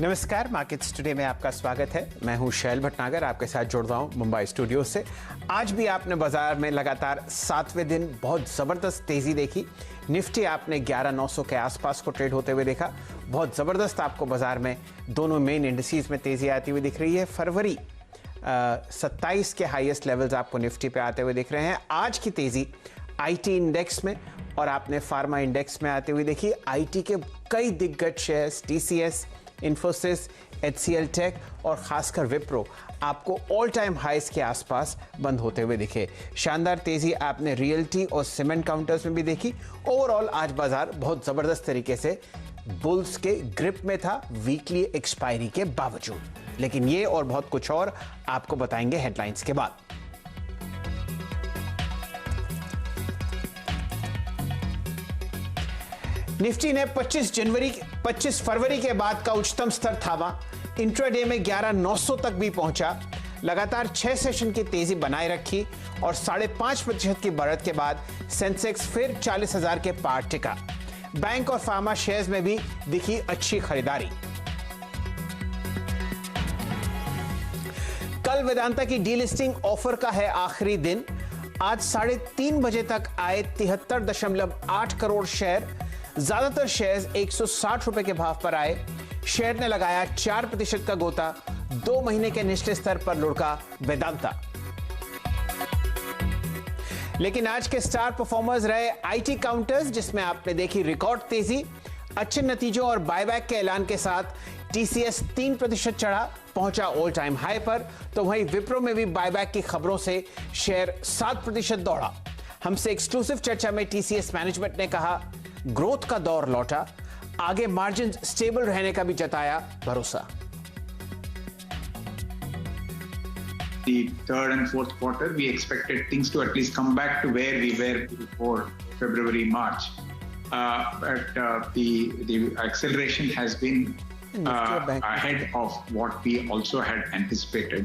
नमस्कार, markets today में आपका स्वागत है। मैं हूं शैल भटनागर, आपके साथ जुड़ रहा हूं मुंबई स्टूडियो से। आज भी आपने बाजार में लगातार 7वें दिन बहुत ज़बरदस्त तेज़ी देखी। निफ्टी आपने 11,900 के आसपास को ट्रेड होते हुए देखा। बहुत ज़बरदस्त आपको बाजार में दोनों मेन इंडिसेस में तेज़ी आती हुई दिख रही है। फरवरी 27 के हाईएस्ट लेवल्स आपको निफ्टी पे आते हुए दिख रहे हैं। आज की तेज़ी आईटी इंडेक्स में और आपने फार्मा इंडेक्स में आते हुए देखी। आईटी के कई दिग्गज shares TCS, Infosys, HCL tech और खासकर विप्रो आपको ऑल टाइम हाइस के आसपास बंद होते हुए दिखे। शानदार तेजी आपने रियल्टी और सीमेंट काउंटर्स में भी देखी। ओवरऑल आज बाजार बहुत जबरदस्त तरीके से बुल्स के ग्रिप में था वीकली एक्सपायरी के बावजूद। लेकिन ये और बहुत कुछ और आपको बताएंगे हेडलाइंस के बाद। निफ्टी ने 25 फरवरी के बाद का उच्चतम स्तर थामा। इंट्राडे में 11,900 तक भी पहुंचा। लगातार 6 सेशन की तेजी बनाए रखी और 5.5% की बढ़त के बाद सेंसेक्स फिर 40,000 के पार टिका। बैंक और फार्मा शेयर्स में भी दिखी अच्छी खरीदारी। कल वेदांता की डीलिस्टिंग ऑफर का है आखिरी दिन। आज 3:30 बजे तक आए 73.8 करोड़ शेयर। ज्यादातर शेयर्स 160 रुपए के भाव पर आए। शेयर ने लगाया 4% का गोता। 2 महीने के निचले स्तर पर लुढ़का वेदांता। लेकिन आज के स्टार परफॉर्मर्स रहे आईटी काउंटर्स, जिसमें आपने देखी रिकॉर्ड तेजी। अच्छे नतीजों और बायबैक के ऐलान के साथ टीसीएस 3% चढ़ा, पहुंचा ऑल टाइम हाई पर। तो वहीं विप्रो में भी बायबैक की खबरों से शेयर 7% दौड़ा। हमसे एक्सक्लूसिव चर्चा में टीसीएस मैनेजमेंट ने कहा ग्रोथ का दौर लौटा। आगे मार्जिन स्टेबल रहने का भी जताया भरोसा। The third and fourth quarter, we expected things to at least come back to where we were before February, March. But the acceleration has been ahead of what we also had anticipated.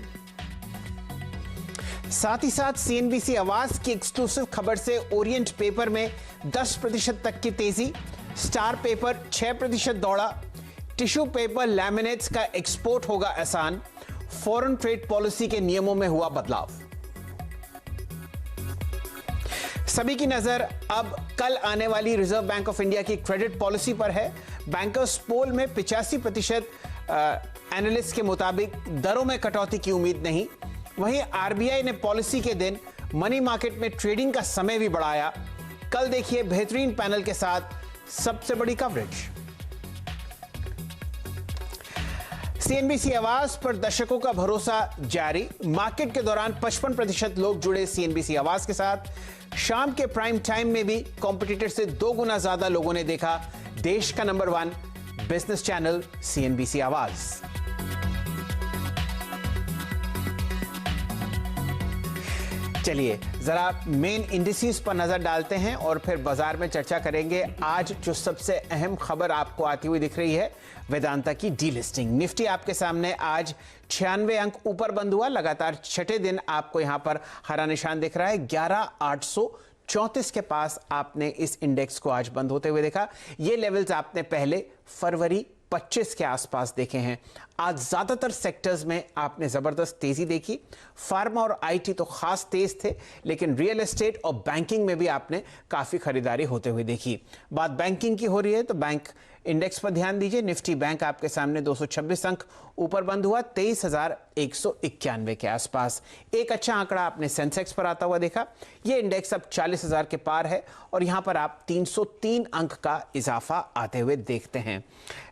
साथ ही साथ CNBC आवाज की exclusive खबर से Orient paper में 10% तक की तेजी। स्टार पेपर 6% दौड़ा। टिश्यू पेपर लैमिनेट्स का एक्सपोर्ट होगा आसान। फॉरेन ट्रेड पॉलिसी के नियमों में हुआ बदलाव। सभी की नजर अब कल आने वाली रिजर्व बैंक ऑफ इंडिया की क्रेडिट पॉलिसी पर है। बैंकर्स पोल में 85% एनालिस्ट के मुताबिक दरों में कटौती की उम्मीद नहीं। वहीं आरबीआई ने पॉलिसी के दिन मनी मार्केट में ट्रेडिंग का समय भी बढ़ाया। कल देखिए बेहतरीन पैनल के साथ सबसे बड़ी कवरेज। सीएनबीसी आवाज पर दर्शकों का भरोसा जारी। मार्केट के दौरान 55% लोग जुड़े सीएनबीसी आवाज के साथ। शाम के प्राइम टाइम में भी कॉम्पिटिटर से 2 गुना ज्यादा लोगों ने देखा देश का नंबर 1 बिजनेस चैनल सीएनबीसी आवाज। चलिए जरा मेन इंडिसेस पर नजर डालते हैं और फिर बाजार में चर्चा करेंगे। आज जो सबसे अहम खबर आपको आती हुई दिख रही है, वेदांता की डीलिस्टिंग। निफ्टी आपके सामने आज 96 अंक ऊपर बंद हुआ। लगातार 6ठे दिन आपको यहां पर हरा निशान दिख रहा है। 11,834 के पास आपने इस इंडेक्स को आज बंद होते हुए देखा। ये लेवल्स आपने पहले फरवरी 25 के आसपास देखे हैं। आज ज्यादातर सेक्टर्स में आपने जबरदस्त तेजी देखी। फार्मा और आईटी तो खास तेज थे, लेकिन रियल एस्टेट और बैंकिंग में भी आपने काफी खरीदारी होते हुए देखी। बात बैंकिंग की हो रही है तो बैंक इंडेक्स पर ध्यान दीजिए। निफ्टी बैंक आपके सामने 226 अंक ऊपर बंद हुआ, 23,191 के आसपास। एक अच्छा आंकड़ा आपने सेंसेक्स पर आता हुआ देखा। यह इंडेक्स अब 40,000 के पार है और यहां पर आप 303 अंक का इजाफा आते हुए देखते हैं।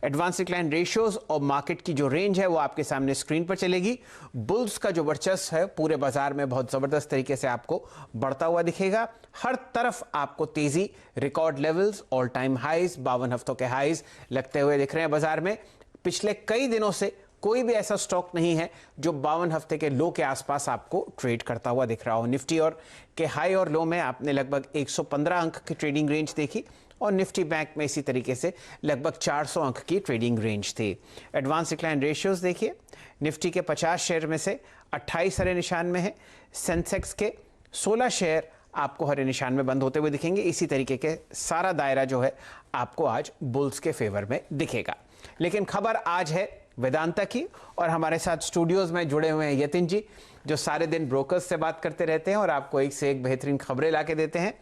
एडवांस डिक्लाइन रेशियोज और मार्केट की जो रेंज है वो आपके सामने स्क्रीन पर चलेगी। बुल्स का जो वर्चस्व है पूरे बाजार में बहुत जबरदस्त तरीके से आपको बढ़ता हुआ दिखेगा। हर तरफ आपको तेजी, record levels, all time highs, 52 हफ्तों के हाइज लगते हुए दिख रहे हैं बाजार में। पिछले कई दिनों से कोई भी ऐसा स्टॉक नहीं है जो 52 हफ्ते के लो के आसपास आपको ट्रेड करता हुआ दिख रहा हो। निफ्टी और के हाई और लो में आपने लगभग 115 अंक की ट्रेडिंग रेंज देखी और निफ्टी बैंक में इसी तरीके से लगभग 400 अंक की ट्रेडिंग रेंज थी। एडवांस डिक्लाइन रेशियोज देखिए। निफ्टी के 50 शेयर में से 28 हरे निशान में है। सेंसेक्स के 16 शेयर आपको हरे निशान में बंद होते हुए दिखेंगे। इसी तरीके के सारा दायरा जो है आपको आज बुल्स के फेवर में दिखेगा। लेकिन खबर आज है वेदांता की। और हमारे साथ स्टूडियोज में जुड़े हुए हैं यतिन जी, जो सारे दिन ब्रोकर्स से बात करते रहते हैं और आपको एक से एक बेहतरीन खबरें ला के देते हैं।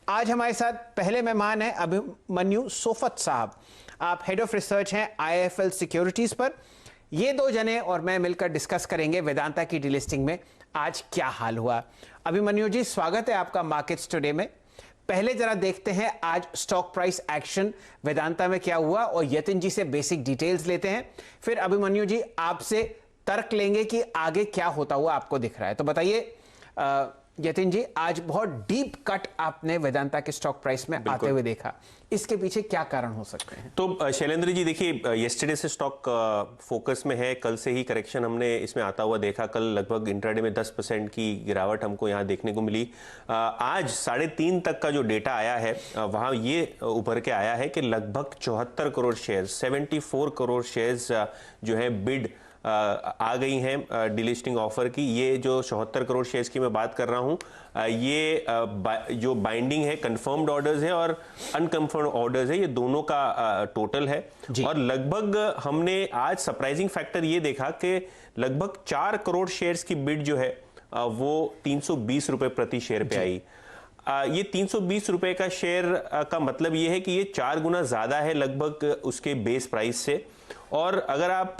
आज हमारे साथ पहले मेहमान हैं अभिमन्यु सोफत साहब। आप हेड ऑफ रिसर्च हैं IIFL सिक्योरिटीज पर। ये दो जने और मैं मिलकर डिस्कस करेंगे वेदांता की डीलिस्टिंग में आज क्या हाल हुआ। अभिमन्यु जी, स्वागत है आपका मार्केट्स टुडे में। पहले जरा देखते हैं आज स्टॉक प्राइस एक्शन वेदांता में क्या हुआ और यतिन जी से बेसिक डिटेल्स लेते हैं। फिर अभिमन्यु जी आपसे तर्क लेंगे कि आगे क्या होता हुआ आपको दिख रहा है। तो बताइए यतिन जी, आज बहुत डीप कट आपने वेदांता के स्टॉक प्राइस में आते हुए देखा, इसके पीछे क्या कारण हो सकते हैं? तो शैलेंद्र जी देखिए, येस्टरडे से स्टॉक फोकस में है। कल से ही करेक्शन हमने इसमें आता हुआ देखा। कल लगभग इंट्राडे में 10% की गिरावट हमको यहाँ देखने को मिली। आज 3:30 तक का जो डेटा आया है वहाँ ये उभर के आया है कि लगभग 74 करोड़ शेयर 74 करोड़ शेयर्स जो है बिड आ गई हैं डीलिस्टिंग ऑफर की। ये जो 74 करोड़ शेयर्स की मैं बात कर रहा हूं, ये जो बाइंडिंग है, कंफर्म्ड ऑर्डर्स है और अनकंफर्म्ड ऑर्डर्स है, ये दोनों का टोटल है। और लगभग हमने आज सरप्राइजिंग फैक्टर ये देखा कि लगभग 4 करोड़ शेयर्स की बिड जो है वो 320 रुपए प्रति शेयर पे आई। ये 320 रुपए का शेयर का मतलब ये है कि ये 4 गुना ज्यादा है लगभग उसके बेस प्राइस से। और अगर आप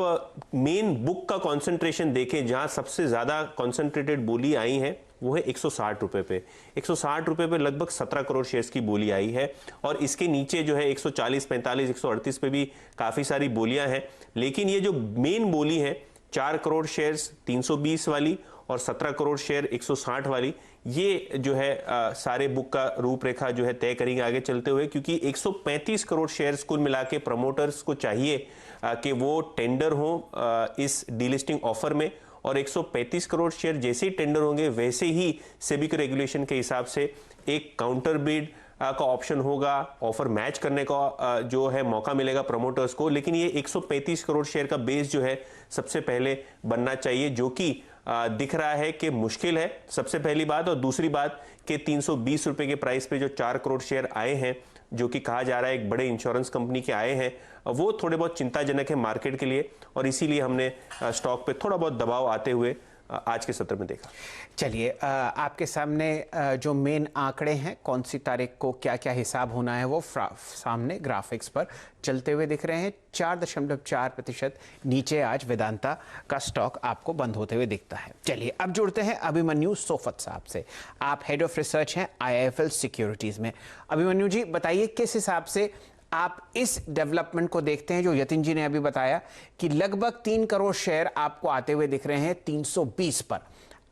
मेन बुक का कंसंट्रेशन देखें, जहां सबसे ज्यादा कंसंट्रेटेड बोली आई है वो है 160 रुपए पे। 160 रुपए पे लगभग 17 करोड़ शेयर्स की बोली आई है। और इसके नीचे जो है 140, 45, 138 पे भी काफी सारी बोलियां हैं। लेकिन ये जो मेन बोली है 4 करोड़ शेयर्स 320 वाली और 17 करोड़ शेयर 160 वाली, ये जो है सारे बुक का रूपरेखा जो है तय करेंगे आगे चलते हुए। क्योंकि 135 करोड़ शेयर्स कुल मिला के प्रमोटर्स को चाहिए कि वो टेंडर हो इस डीलिस्टिंग ऑफर में। और 135 करोड़ शेयर जैसे ही टेंडर होंगे वैसे ही सेबी के रेगुलेशन के हिसाब से एक काउंटर बिड का ऑप्शन होगा, ऑफर मैच करने का जो है मौका मिलेगा प्रमोटर्स को। लेकिन ये 135 करोड़ शेयर का बेस जो है सबसे पहले बनना चाहिए, जो कि दिख रहा है कि मुश्किल है, सबसे पहली बात। और दूसरी बात कि 320 रुपए के प्राइस पे जो 4 करोड़ शेयर आए हैं, जो कि कहा जा रहा है एक बड़े इंश्योरेंस कंपनी के आए हैं, वो थोड़े बहुत चिंताजनक है मार्केट के लिए। और इसीलिए हमने स्टॉक पे थोड़ा बहुत दबाव आते हुए आज के सत्र में देखा। चलिए, आपके सामने जो मेन आंकड़े हैं, कौन सी तारीख को क्या क्या हिसाब होना है, वो सामने ग्राफिक्स पर चलते हुए दिख रहे हैं। 4.4% नीचे आज वेदांता का स्टॉक आपको बंद होते हुए दिखता है। चलिए अब जुड़ते हैं अभिमन्यु सोफत साहब से। आप हेड ऑफ रिसर्च हैं IIFL सिक्योरिटीज में। अभिमन्यु जी, बताइए किस हिसाब से आप इस डेवलपमेंट को देखते हैं जो यतिन जी ने अभी बताया कि लगभग 3 करोड़ शेयर आपको आते हुए दिख रहे हैं 320 पर।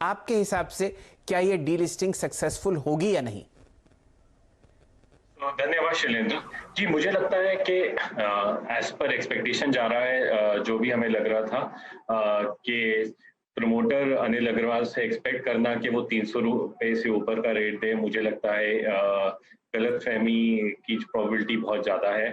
आपके हिसाब से क्या ये डीलिस्टिंग सक्सेसफुल होगी या नहीं? धन्यवाद शैलेंद्र जी। मुझे लगता है कि एज पर एक्सपेक्टेशन जा रहा है। जो भी हमें लग रहा था कि प्रमोटर अनिल अग्रवाल से एक्सपेक्ट करना कि वो 300 रुपए से ऊपर का रेट दे, मुझे लगता है गलत फहमी की प्रोबेबिलिटी बहुत ज्यादा है।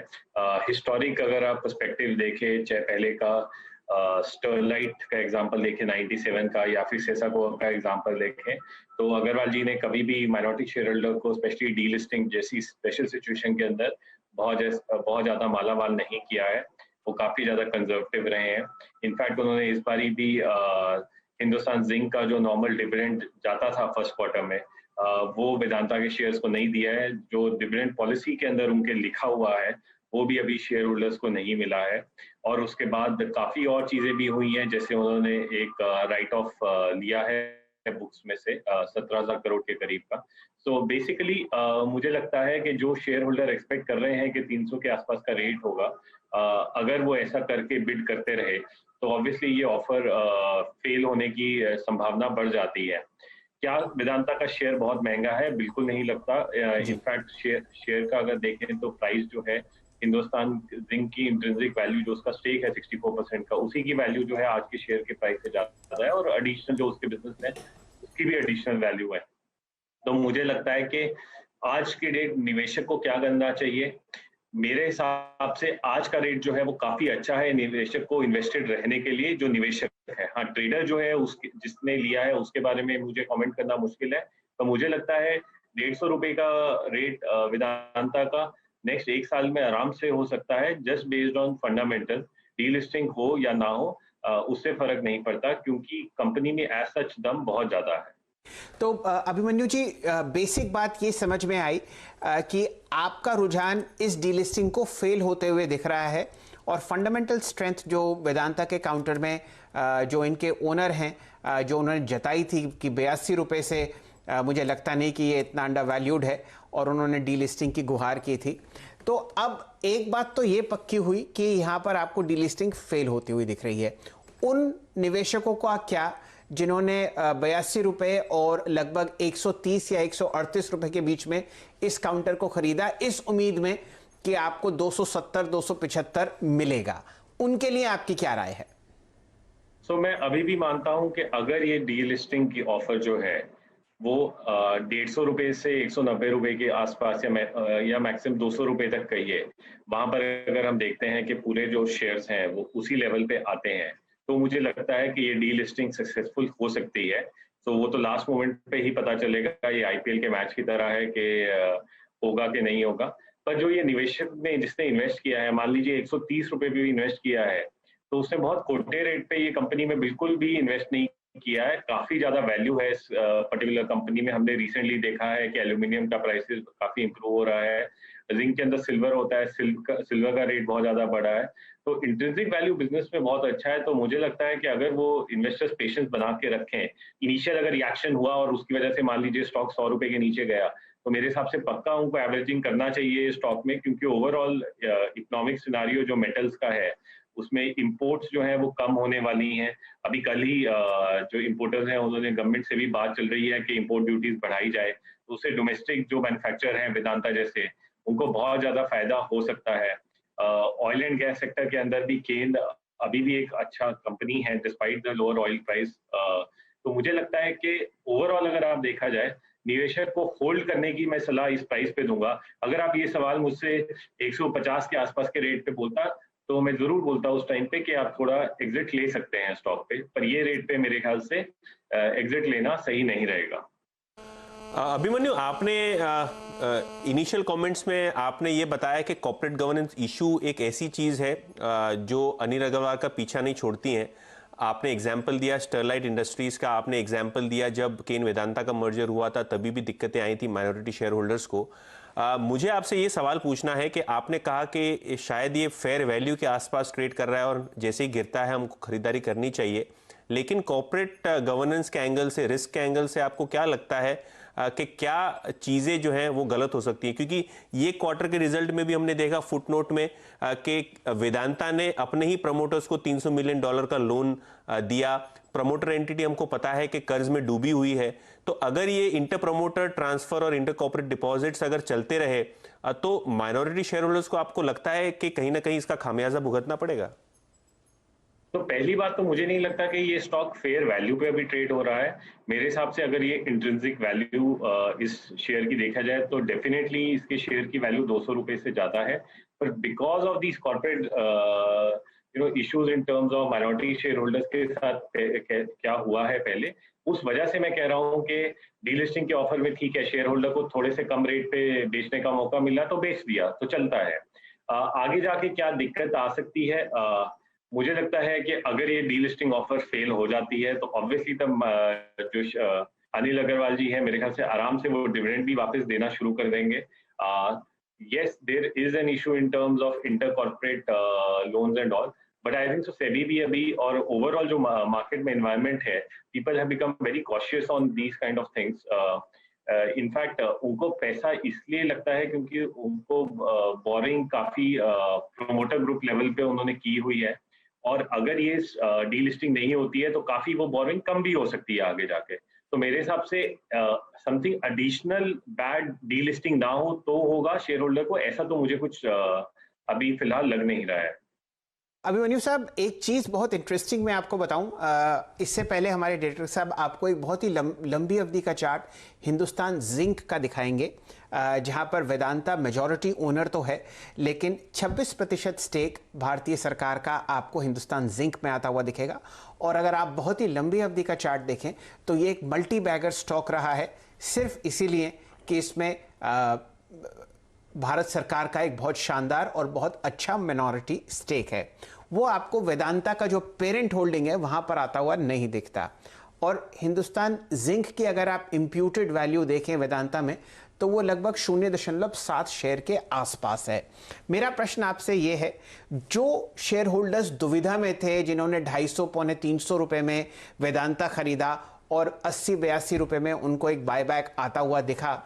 हिस्टोरिक अगर आप पर्सपेक्टिव देखें, चाहे पहले का स्टरलाइट का एग्जांपल देखें 97 का, या फिर सेसाको का एग्जांपल देखें, तो अग्रवाल जी ने कभी भी माइनॉरिटी शेयर होल्डर को स्पेशली डीलिस्टिंग जैसी स्पेशल सिचुएशन के अंदर बहुत ज्यादा मालामाल नहीं किया है। वो काफी ज्यादा कंजर्वेटिव रहे हैं। इनफैक्ट उन्होंने इस बारी भी हिंदुस्तान जिंक का जो नॉर्मल डिविडेंड जाता था फर्स्ट क्वार्टर में, वो वेदांता के शेयर्स को नहीं दिया है। जो डिविडेंड पॉलिसी के अंदर उनके लिखा हुआ है वो भी अभी शेयर होल्डर्स को नहीं मिला है। और उसके बाद काफी और चीजें भी हुई हैं, जैसे उन्होंने एक राइट ऑफ लिया है बुक्स में से 17,000 करोड़ के करीब का। सो बेसिकली मुझे लगता है कि जो शेयर होल्डर एक्सपेक्ट कर रहे हैं कि 300 के आसपास का रेट होगा, अगर वो ऐसा करके बिड करते रहे तो ऑब्वियसली ये ऑफर फेल होने की संभावना बढ़ जाती है। क्या वेदांता का शेयर बहुत महंगा है? बिल्कुल नहीं लगता। इनफैक्ट शेयर का अगर देखें तो प्राइस जो है हिंदुस्तान जिंक की इंट्रिंसिक वैल्यू जो उसका स्टेक है 64% का, उसी की वैल्यू जो है आज के शेयर के प्राइस से ज्यादा है। और एडिशनल जो उसके बिजनेस है उसकी भी एडिशनल वैल्यू है। तो मुझे लगता है कि आज के डेट निवेशक को क्या करना चाहिए, मेरे हिसाब से आज का रेट जो है वो काफी अच्छा है निवेशक को इन्वेस्टेड रहने के लिए, जो निवेशक है। हाँ, ट्रेडर जो है उसके जिसने लिया है उसके बारे में मुझे कमेंट करना मुश्किल है। तो मुझे लगता है 150 रुपए का रेट वेदांता का नेक्स्ट 1 साल में आराम से हो सकता है, just based on fundamental. Delisting हो या ना हो उससे फर्क नहीं पड़ता, क्योंकि कंपनी में एज सच दम बहुत ज्यादा है। तो अभिमन्यु जी, बेसिक बात ये समझ में आई कि आपका रुझान इस डीलिस्टिंग को फेल होते हुए दिख रहा है और फंडामेंटल स्ट्रेंथ जो वेदांता के काउंटर में जो इनके ओनर हैं, जो उन्होंने जताई थी कि 82 रुपये से मुझे लगता नहीं कि ये इतना अंडर वैल्यूड है, और उन्होंने डीलिस्टिंग की गुहार की थी। तो अब एक बात तो ये पक्की हुई कि यहाँ पर आपको डीलिस्टिंग फेल होती हुई दिख रही है। उन निवेशकों का क्या जिन्होंने 82 रुपये और लगभग 130 या 138 रुपये के बीच में इस काउंटर को खरीदा इस उम्मीद में कि आपको 270 275 मिलेगा, उनके लिए आपकी क्या राय है? मैं अभी भी मानता हूं कि अगर ये डीलिस्टिंग की ऑफर जो है वो 150 रुपए से 190 रुपए के आसपास या मैक्सिमम 200 रुपए तक कही है, वहां पर अगर हम देखते हैं कि पूरे जो शेयर्स हैं वो उसी लेवल पे आते हैं, तो मुझे लगता है कि ये डीलिस्टिंग सक्सेसफुल हो सकती है। तो वो तो लास्ट मोमेंट पे ही पता चलेगा, ये आईपीएल के मैच की तरह है कि होगा कि नहीं होगा। पर जो ये निवेशक ने जिसने इन्वेस्ट किया है, मान लीजिए 130 रुपए पे भी इन्वेस्ट किया है, तो उसने बहुत खोटे रेट पे ये कंपनी में बिल्कुल भी इन्वेस्ट नहीं किया है। काफी ज्यादा वैल्यू है इस पर्टिकुलर कंपनी में। हमने रिसेंटली देखा है कि एल्यूमिनियम का प्राइसेस काफी इंप्रूव हो रहा है, जिंक के अंदर सिल्वर होता है, सिल्वर का रेट बहुत ज्यादा बढ़ा है, तो इंट्रिंसिक वैल्यू बिजनेस में बहुत अच्छा है। तो मुझे लगता है कि अगर वो इन्वेस्टर्स पेशेंस बना के रखें, इनिशियल अगर रिएक्शन हुआ और उसकी वजह से मान लीजिए स्टॉक 100 रुपए के नीचे गया, तो मेरे हिसाब से पक्का उनको एवरेजिंग करना चाहिए स्टॉक में, क्योंकि ओवरऑल इकोनॉमिक सिनारियो जो मेटल्स का है उसमें इंपोर्ट्स जो है वो कम होने वाली हैं। अभी कल ही जो इंपोर्टर्स हैं उन्होंने गवर्नमेंट से भी बात चल रही है कि इंपोर्ट ड्यूटीज बढ़ाई जाए, तो उससे डोमेस्टिक जो मैन्युफैक्चरर हैं वेदांता जैसे, उनको बहुत ज्यादा फायदा हो सकता है। ऑयल एंड गैस सेक्टर के अंदर भी केन अभी भी एक अच्छा कंपनी है despite the lower oil price. तो मुझे लगता है कि ओवरऑल अगर आप देखा जाए, निवेशक को होल्ड करने की मैं सलाह इस प्राइस पे दूंगा। अगर आप ये सवाल मुझसे 150 के आसपास के रेट पे बोलता, तो मैं जरूर बोलता उस टाइम पे कि आप थोड़ा एग्जिट ले सकते हैं स्टॉक पे, पर ये रेट पे मेरे ख्याल से एग्जिट लेना सही नहीं रहेगा। अभिमन्यु, आपने इनिशियल कमेंट्स में आपने ये बताया कि कॉर्पोरेट गवर्नेंस इशू एक ऐसी चीज है जो अनिल अग्रवाल का पीछा नहीं छोड़ती है। आपने एग्जाम्पल दिया स्टरलाइट इंडस्ट्रीज का, आपने एग्जाम्पल दिया जब केन वेदांता का मर्जर हुआ था तभी भी दिक्कतें आई थी माइनॉरिटी शेयर होल्डर्स को। मुझे आपसे ये सवाल पूछना है कि आपने कहा कि शायद ये फेयर वैल्यू के आसपास ट्रेड कर रहा है और जैसे ही गिरता है हमको खरीदारी करनी चाहिए, लेकिन कॉर्पोरेट गवर्नेंस के एंगल से, रिस्क के एंगल से आपको क्या लगता है कि क्या चीज़ें जो हैं वो गलत हो सकती हैं? क्योंकि ये क्वार्टर के रिजल्ट में भी हमने देखा फुटनोट में कि वेदांता ने अपने ही प्रमोटर्स को $300 मिलियन का लोन दिया। प्रमोटर एंटिटी हमको पता है कि कर्ज में डूबी हुई है। तो अगर ये इंटर प्रमोटर ट्रांसफर और इंटर कॉर्पोरेट डिपॉजिट्स अगर चलते रहे तो माइनॉरिटी शेयर होल्डर्स को आपको लगता है कि कहीं ना कहीं इसका खामियाजा भुगतना पड़ेगा? तो पहली बात तो मुझे नहीं लगता कि ये स्टॉक फेयर वैल्यू पे अभी ट्रेड हो रहा है। मेरे हिसाब से अगर ये इंट्रिंसिक वैल्यू इस शेयर की देखा जाए तो डेफिनेटली इसके शेयर की वैल्यू 200 रुपए से ज्यादा है, पर because of these corporate issues in terms of minority share holders के साथ क्या हुआ है पहले, उस वजह से मैं कह रहा हूँ कि डीलिस्टिंग के ऑफर में ठीक है, शेयर होल्डर को थोड़े से कम रेट पे बेचने का मौका मिला तो बेच दिया, तो चलता है। आगे जाके क्या दिक्कत आ सकती है, मुझे लगता है कि अगर ये डीलिस्टिंग ऑफर फेल हो जाती है तो ऑब्वियसली तब जो अनिल अग्रवाल जी है मेरे ख्याल से आराम से वो डिविडेंड भी वापस देना शुरू कर देंगे। yes, there is an issue in terms of inter-corporate loans and all, but I think so SEBI भी अभी और overall जो market में environment है, people have become very cautious on these kind of things. In fact, उनको पैसा इसलिए लगता है क्योंकि उनको बोरिंग काफी प्रोमोटर ग्रुप लेवल पे उन्होंने की हुई है, और अगर ये डीलिस्टिंग नहीं होती है तो काफी वो बोरिंग कम भी हो सकती है आगे जाके। तो मेरे हिसाब से समथिंग एडिशनल बैड डीलिस्टिंग ना हो तो होगा शेयर होल्डर को, ऐसा तो मुझे कुछ अभी फिलहाल लग नहीं रहा है। अभिमन्यु साहब, एक चीज़ बहुत इंटरेस्टिंग मैं आपको बताऊं, इससे पहले हमारे डायरेक्टर साहब आपको एक बहुत ही लंबी अवधि का चार्ट हिंदुस्तान जिंक का दिखाएंगे, जहां पर वेदांता मेजॉरिटी ओनर तो है लेकिन 26% स्टेक भारतीय सरकार का आपको हिंदुस्तान जिंक में आता हुआ दिखेगा। और अगर आप बहुत ही लंबी अवधि का चार्ट देखें तो ये एक मल्टी बैगर स्टॉक रहा है, सिर्फ इसीलिए कि इसमें भारत सरकार का एक बहुत शानदार और बहुत अच्छा मिनॉरिटी स्टेक है। वो आपको वेदांता का जो पेरेंट होल्डिंग है वहां पर आता हुआ नहीं दिखता। और हिंदुस्तान जिंक की अगर आप इंप्यूटेड वैल्यू देखें वेदांता में तो वो लगभग 0.7 शेयर के आसपास है। मेरा प्रश्न आपसे ये है, जो शेयर होल्डर्स दुविधा में थे, जिन्होंने 250 पौने 300 रुपए में वेदांता खरीदा और 80-82 रुपए में उनको एक बायबैक आता हुआ दिखा,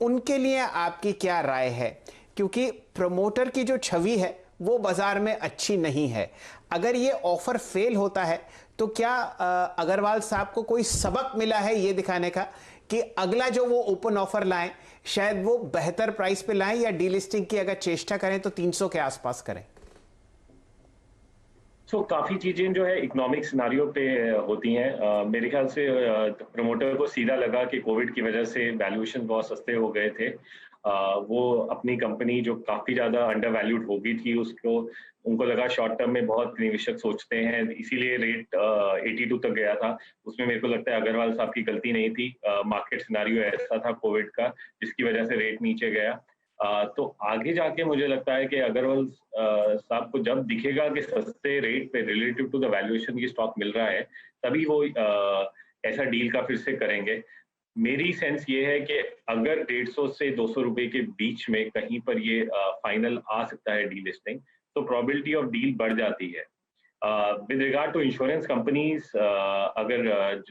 उनके लिए आपकी क्या राय है? क्योंकि प्रमोटर की जो छवि है वो बाजार में अच्छी नहीं है। अगर ये ऑफर फेल होता है तो क्या अग्रवाल साहब को कोई सबक मिला है ये दिखाने का कि अगला जो वो ओपन ऑफर लाएं शायद वो बेहतर प्राइस पे लाएं, या डीलिस्टिंग की अगर चेष्टा करें तो 300 के आसपास करें? काफी चीजें जो है इकोनॉमिक सिनारियो पे होती हैं। मेरे ख्याल से प्रमोटर को सीधा लगा कि कोविड की वजह से वैल्यूएशन बहुत सस्ते हो गए थे। वो अपनी कंपनी जो काफी ज्यादा अंडर वैल्यूड हो गई थी उसको उनको लगा शॉर्ट टर्म में बहुत निवेशक सोचते हैं, इसीलिए रेट 82 तक गया था। उसमें मेरे को लगता है अग्रवाल साहब की गलती नहीं थी। मार्केट सिनारियो ऐसा था कोविड का जिसकी वजह से रेट नीचे गया। तो आगे जाके मुझे लगता है कि अग्रवाल साहब को जब दिखेगा कि सस्ते रेट पे रिलेटिव टू द वैल्यूएशन की स्टॉक मिल रहा है तभी वो ऐसा डील का फिर से करेंगे। मेरी सेंस ये है कि अगर 150 से 200 रुपए के बीच में कहीं पर ये फाइनल आ सकता है डीलिस्टिंग तो प्रोबेबिलिटी ऑफ डील बढ़ जाती है। With regard to insurance companies, अगर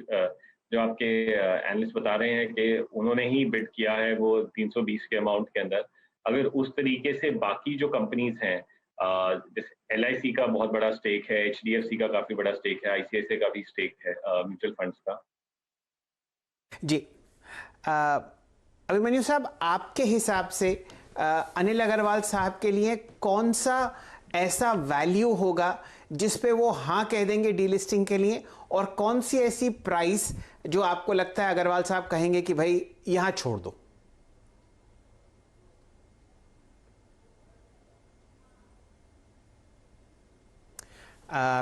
जो आपके एनालिस्ट बता रहे हैं कि उन्होंने ही बिड किया है वो 320 के अमाउंट के अंदर, अगर उस तरीके से बाकी जो कंपनीज हैं, जैसे LIC का बहुत बड़ा स्टेक है, HDFC का काफी बड़ा स्टेक है, ICICI का भी स्टेक है म्यूचुअल फंड्स का। जी अभिमन्यु साहब, आपके हिसाब से अनिल अग्रवाल साहब के लिए कौन सा ऐसा वैल्यू होगा जिस पे वो हाँ कह देंगे डीलिस्टिंग के लिए, और कौन सी ऐसी प्राइस जो आपको लगता है अग्रवाल साहब कहेंगे कि भाई यहां छोड़ दो?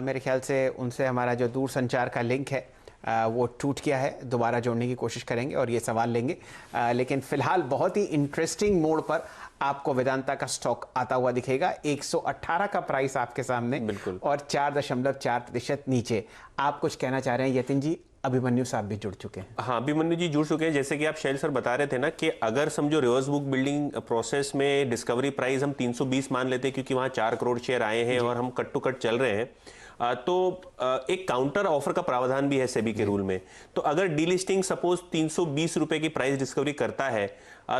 मेरे ख्याल से उनसे हमारा जो दूरसंचार का लिंक है वो टूट गया है। दोबारा जोड़ने की कोशिश करेंगे और ये सवाल लेंगे। लेकिन फिलहाल बहुत ही इंटरेस्टिंग मोड़ पर आपको वेदांता का स्टॉक आता हुआ दिखेगा। 118 का प्राइस आपके सामने, बिल्कुल, और 4.4% नीचे। आप कुछ कहना चाह रहे हैं यतिन जी? अभिमन्यु साहब भी जुड़ चुके हैं। हाँ, अभिमन्यु जी जुड़ चुके हैं। जैसे कि आप शैल सर बता रहे थे ना कि अगर समझो रिवर्स बुक बिल्डिंग प्रोसेस में डिस्कवरी प्राइस हम 320 मान लेते हैं क्योंकि वहां 4 करोड़ शेयर आए हैं और हम कट टू कट चल रहे हैं, तो एक काउंटर ऑफर का प्रावधान भी है सेबी के रूल में। तो अगर डीलिस्टिंग सपोज 320 रुपए की प्राइस डिस्कवरी करता है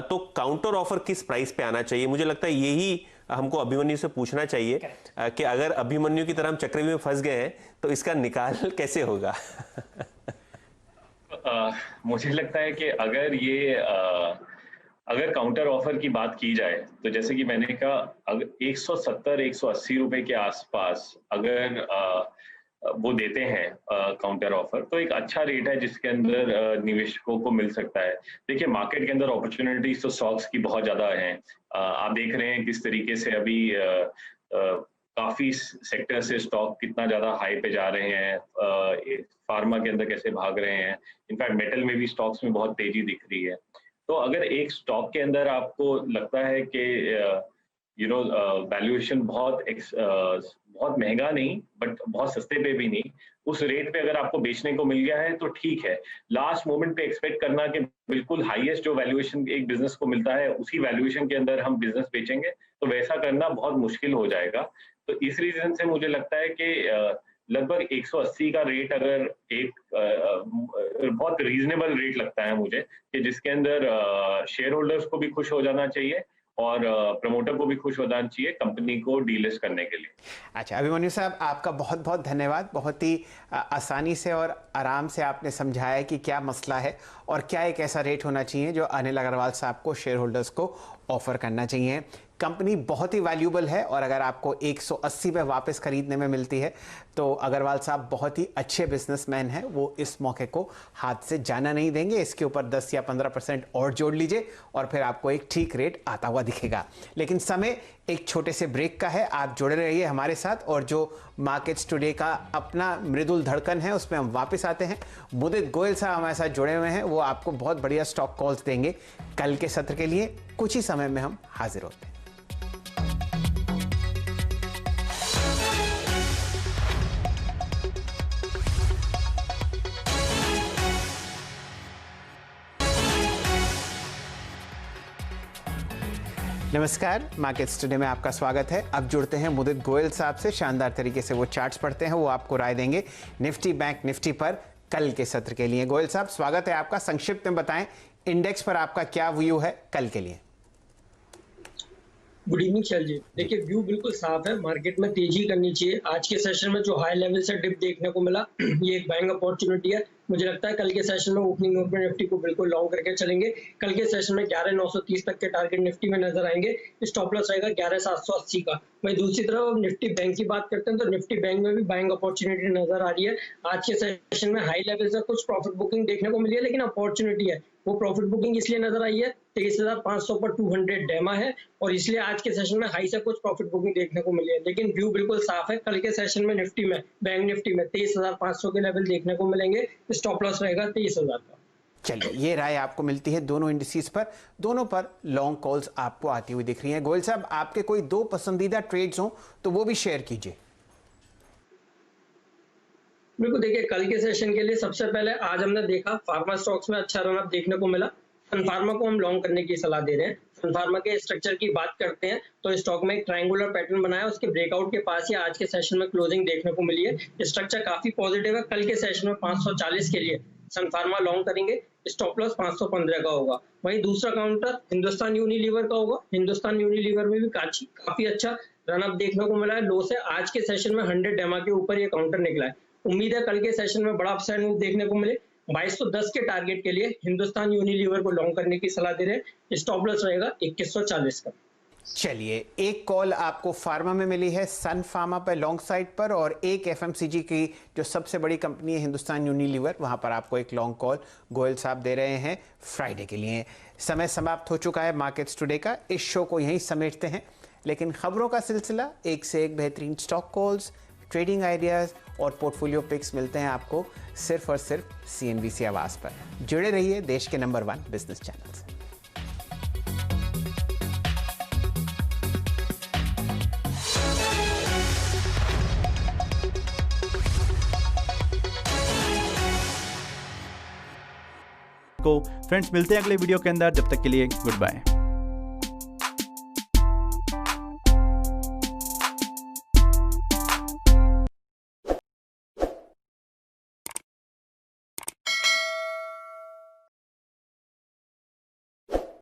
तो काउंटर ऑफर किस प्राइस पे आना चाहिए? मुझे लगता है यही हमको अभिमन्यु से पूछना चाहिए कि अगर अभिमन्यु की तरह हम चक्रव्यूह में फंस गए हैं तो इसका निकाल कैसे होगा? मुझे लगता है कि अगर काउंटर ऑफर की बात की जाए तो जैसे कि मैंने कहा, अगर 170-180 रुपए के आसपास अगर वो देते हैं काउंटर ऑफर तो एक अच्छा रेट है जिसके अंदर निवेशकों को मिल सकता है। देखिए, मार्केट के अंदर अपॉर्चुनिटीज तो स्टॉक्स की बहुत ज्यादा हैं। आप देख रहे हैं किस तरीके से अभी काफी सेक्टर से स्टॉक कितना ज्यादा हाई पे जा रहे हैं, फार्मा के अंदर कैसे भाग रहे हैं, इनफैक्ट मेटल में भी स्टॉक्स में बहुत तेजी दिख रही है। तो अगर एक स्टॉक के अंदर आपको लगता है कि वैल्यूएशन बहुत महंगा नहीं बट बहुत सस्ते पे भी नहीं, उस रेट पे अगर आपको बेचने को मिल गया है तो ठीक है। लास्ट मोमेंट पे एक्सपेक्ट करना कि बिल्कुल हाईएस्ट जो वैल्यूएशन एक बिजनेस को मिलता है उसी वैल्यूएशन के अंदर हम बिजनेस बेचेंगे, तो वैसा करना बहुत मुश्किल हो जाएगा। तो इस रीजन से मुझे लगता है कि लगभग 180 का रेट अगर एक बहुत रीजनेबल रेट लगता है मुझे, कि जिसके अंदर शेयर होल्डर्स को भी खुश हो जाना चाहिए और प्रमोटर को भी खुश हो जाना चाहिए कंपनी को डीलिस्ट करने के लिए। अच्छा अभिमन्यु साहब, आपका बहुत बहुत धन्यवाद। बहुत ही आसानी से और आराम से आपने समझाया कि क्या मसला है और क्या एक ऐसा रेट होना चाहिए जो अनिल अग्रवाल साहब को शेयर होल्डर्स को ऑफर करना चाहिए। कंपनी बहुत ही वैल्यूबल है और अगर आपको 180 पे वापस खरीदने में मिलती है तो अग्रवाल साहब बहुत ही अच्छे बिजनेसमैन हैं, वो इस मौके को हाथ से जाना नहीं देंगे। इसके ऊपर 10 या 15% और जोड़ लीजिए और फिर आपको एक ठीक रेट आता हुआ दिखेगा। लेकिन समय एक छोटे से ब्रेक का है, आप जुड़े रहिए हमारे साथ और जो मार्केट्स टुडे का अपना मृदुल धड़कन है उसमें हम वापस आते हैं। मुदित गोयल साहब हमारे साथ जुड़े हुए हैं, वो आपको बहुत बढ़िया स्टॉक कॉल्स देंगे कल के सत्र के लिए। कुछ ही समय में हम हाजिर होते हैं। नमस्कार, मार्केट्स टुडे में आपका स्वागत है। अब जुड़ते हैं मुदित गोयल साहब से। शानदार तरीके से वो चार्ट्स पढ़ते हैं, वो आपको राय देंगे निफ्टी बैंक निफ्टी पर कल के सत्र के लिए। गोयल साहब, स्वागत है आपका। संक्षिप्त में बताएं इंडेक्स पर आपका क्या व्यू है कल के लिए। गुड इवनिंग शैल जी। देखिए, व्यू बिल्कुल साफ है। मार्केट में तेजी करनी चाहिए। आज के सेशन में जो हाई लेवल से डिप देखने को मिला ये एक बाइंग अपॉर्चुनिटी है। मुझे लगता है कल के सेशन में ओपनिंग नोट में निफ्टी को बिल्कुल लॉन्ग करके चलेंगे। कल के सेशन में 11,930 तक के टारगेट निफ्टी में नजर आएंगे। स्टॉप लॉस रहेगा 11,780 का। वहीं दूसरी तरफ निफ्टी बैंक की बात करते हैं तो निफ्टी बैंक में भी बाइंग अपॉर्चुनिटी नजर आ रही है। आज के सेशन में हाई लेवल से कुछ प्रॉफिट बुकिंग देखने को मिली है, लेकिन अपॉर्चुनिटी है। वो प्रॉफिट बुकिंग इसलिए नजर आई है 23,500 पर 200 डेमा है और इसलिए आज के सेशन में हाई से कुछ प्रॉफिट बुकिंग देखने को मिली है। लेकिन व्यू बिल्कुल साफ है। कल के सेशन में निफ्टी में बैंक निफ्टी में 23,500 के लेवल देखने को मिलेंगे। स्टॉप लॉस रहेगा 23,000 का। चलिए, ये राय आपको मिलती है दोनों इंडिसेस पर। दोनों पर लॉन्ग कॉल्स आपको आती हुई दिख रही हैं। गोयल साहब, आपके कोई दो पसंदीदा ट्रेड्स हो तो वो भी शेयर कीजिए। बिल्कुल, देखिए कल के सेशन के लिए सबसे पहले आज हमने देखा फार्मा स्टॉक्स में अच्छा रनअप देखने को मिला। सन फार्मा को हम लॉन्ग करने की सलाह दे रहे हैं। सन फार्मा के स्ट्रक्चर की बात करते हैं तो स्टॉक में एक ट्रायंगुलर पैटर्न बनाया, उसके ब्रेकआउट के पास ही आज के सेशन में क्लोजिंग देखने को मिली है। स्ट्रक्चर काफी पॉजिटिव है। कल के सेशन में 540 के लिए सन फार्मा लॉन्ग करेंगे। स्टॉप लॉस 515 का होगा। वहीं दूसरा काउंटर हिंदुस्तान यूनिलीवर का होगा। हिंदुस्तान यूनिलीवर में भी काफी अच्छा रनअप देखने को मिला है। लो से आज के सेशन में 100 डेमा के ऊपर ये काउंटर निकला है। उम्मीद है कल के सेशन में बड़ा अपसाइड मूव देखने को मिले। 2210 के टारगेट के लिए हिंदुस्तान यूनिलीवर को लॉन्ग करने की सलाह दे रहे हैं। स्टॉप लॉस रहेगा 2140 का। चलिए, एक कॉल आपको फार्मा में मिली है सन फार्मा पर लॉन्ग साइड पर, और एक एफएमसीजी की जो सबसे बड़ी कंपनी है हिंदुस्तान यूनिलीवर, वहां पर आपको एक लॉन्ग कॉल गोयल साहब दे रहे हैं फ्राइडे के लिए। समय समाप्त हो चुका है मार्केट्स टुडे का। इस शो को यहीं समेटते हैं, लेकिन खबरों का सिलसिला, एक से एक बेहतरीन स्टॉक कॉल्स, ट्रेडिंग आइडियाज और पोर्टफोलियो पिक्स मिलते हैं आपको सिर्फ और सिर्फ CNBC आवाज पर। जुड़े रहिए देश के नंबर 1 बिजनेस चैनल से। फ्रेंड्स, मिलते हैं अगले वीडियो के अंदर। जब तक के लिए गुड बाय।